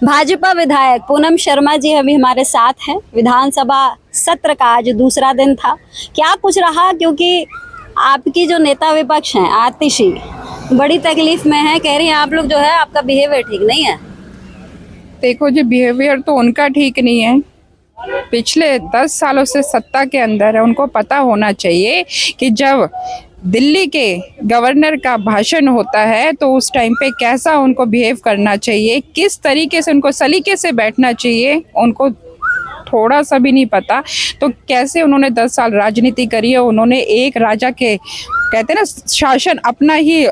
भाजपा विधायक पूनम शर्मा जी अभी हमारे साथ हैं। विधानसभा सत्र का आज दूसरा दिन था। क्या कुछ रहा, क्योंकि आपकी जो नेता विपक्ष हैं आतिशी बड़ी तकलीफ में है, कह रही हैं आप लोग जो है आपका बिहेवियर ठीक नहीं है। देखो जी, बिहेवियर तो उनका ठीक नहीं है। पिछले 10 सालों से सत्ता के अंदर है, उनको पता होना चाहिए कि जब दिल्ली के गवर्नर का भाषण होता है तो उस टाइम पे कैसा उनको बिहेव करना चाहिए, किस तरीके से उनको सलीके से बैठना चाहिए, उनको थोड़ा सा भी नहीं पता। तो कैसे उन्होंने 10 साल राजनीति करी है। उन्होंने एक राजा के कहते हैं ना शासन, अपना ही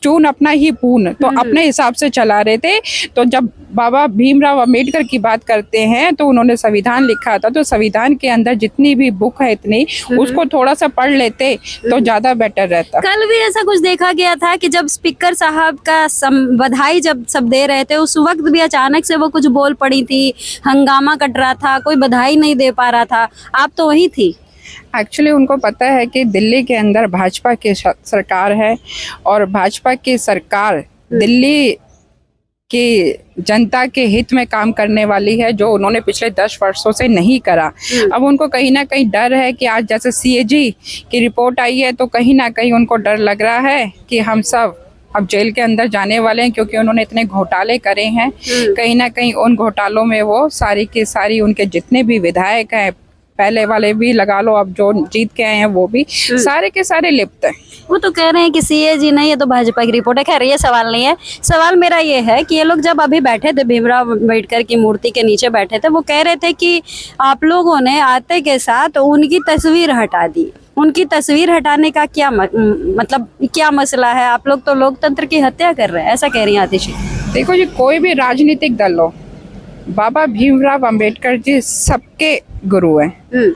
चून अपना ही पून, तो अपने हिसाब से चला रहे थे। तो जब बाबा भीमराव अंबेडकर की बात करते हैं तो उन्होंने संविधान लिखा था, तो संविधान के अंदर जितनी भी बुक है इतनी, उसको थोड़ा सा पढ़ लेते तो ज्यादा बेटर रहता। कल भी ऐसा कुछ देखा गया था कि जब स्पीकर साहब का बधाई जब सब दे रहे थे उस वक्त भी अचानक से वो कुछ बोल पड़ी थी, हंगामा कट रहा था, कोई बधाई नहीं दे पा रहा था। आप तो वही थी। एक्चुअली उनको पता है कि दिल्ली के अंदर भाजपा की सरकार है और भाजपा की सरकार दिल्ली की जनता के हित में काम करने वाली है, जो उन्होंने पिछले 10 वर्षों से नहीं करा। अब उनको कहीं ना कहीं डर है कि आज जैसे सीएजी की रिपोर्ट आई है तो कहीं ना कहीं उनको डर लग रहा है कि हम सब अब जेल के अंदर जाने वाले हैं, क्योंकि उन्होंने इतने घोटाले करे हैं। कहीं ना कहीं उन घोटालों में वो सारी की सारी उनके जितने भी विधायक हैं, पहले वाले भी लगा लो, अब जो जीत के आए हैं वो भी सारे के सारे लिप्त हैं। वो तो कह रहे हैं कि सीएजी नहीं, ये तो भाजपा की रिपोर्ट है। खैर ये सवाल नहीं है। सवाल मेरा ये है कि ये लोग जब अभी बैठे थे भीमराव अम्बेडकर की मूर्ति के नीचे बैठे थे, वो कह रहे थे कि आप लोगों ने आते के साथ उनकी तस्वीर हटा दी। उनकी तस्वीर हटाने का क्या मतलब क्या मसला है? आप लोग तो लोकतंत्र की हत्या कर रहे हैं, ऐसा कह रही हैं आतिशी। देखो जी, कोई भी राजनीतिक दल हो, बाबा भीमराव अंबेडकर जी सबके गुरु हैं।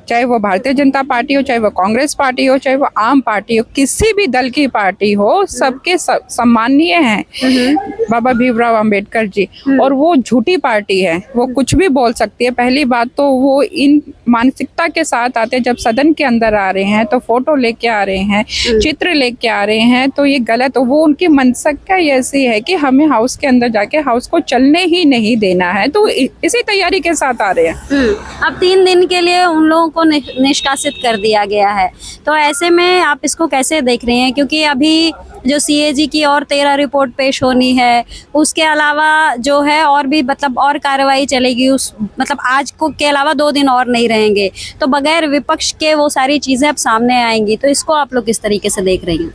चाहे वो भारतीय जनता पार्टी हो, चाहे वो कांग्रेस पार्टी हो, चाहे वो आम पार्टी हो, किसी भी दल की पार्टी हो, सबके सम्माननीय हैं बाबा भीमराव अंबेडकर जी। और वो झूठी पार्टी है, वो कुछ भी बोल सकती है। पहली बात तो वो इन मानसिकता के साथ आते हैं, जब सदन के अंदर आ रहे हैं तो फोटो लेके आ रहे हैं, चित्र लेके आ रहे हैं, तो ये गलत। वो उनकी मानसिकता ऐसी है कि हमें हाउस के अंदर जाके हाउस को चलने ही नहीं देना है, तो इसी तैयारी के साथ आ रहे हैं। अब 3 दिन के लिए उन लोगों को निष्कासित कर दिया गया है, तो ऐसे में आप इसको कैसे देख रहे हैं? क्योंकि अभी जो सीएजी की और 13 रिपोर्ट पेश होनी है, उसके अलावा जो है और भी मतलब और कार्रवाई चलेगी, उस मतलब आज को के अलावा 2 दिन और नहीं रहेंगे, तो बगैर विपक्ष के वो सारी चीजें अब सामने आएंगी। तो इसको आप लोग किस तरीके से देख रही हैं?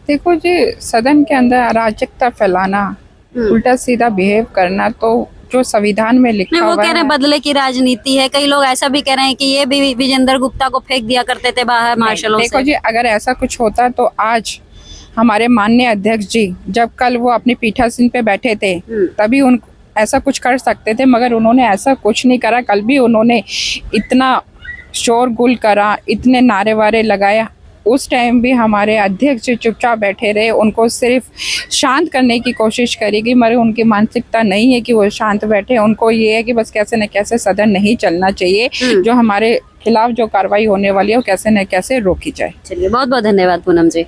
देखो जी, सदन के अंदर अराजकता फैलाना, उल्टा सीधा बिहेव करना, तो जो संविधान में लिखा नहीं, वो हुआ कह रहे हैं बदले की राजनीति है। कई लोग ऐसा भी कह रहे हैं कि ये भी विजेंद्र गुप्ता को फेंक दिया करते थे बाहर मार्शलों से। देखो जी, अगर ऐसा कुछ होता तो आज हमारे माननीय अध्यक्ष जी जब कल वो अपनी पीठासीन पे बैठे थे तभी उन ऐसा कुछ कर सकते थे, मगर उन्होंने ऐसा कुछ नहीं करा। कल भी उन्होंने इतना शोरगुल करा, इतने नारे वारे लगाया, उस टाइम भी हमारे अध्यक्ष जी चुपचाप बैठे रहे, उनको सिर्फ शांत करने की कोशिश करेगी, मगर उनकी मानसिकता नहीं है कि वो शांत बैठे। उनको ये है कि बस कैसे न कैसे सदन नहीं चलना चाहिए, जो हमारे खिलाफ जो कार्रवाई होने वाली है वो कैसे न कैसे रोकी जाए। चलिए, बहुत बहुत धन्यवाद पूनम जी।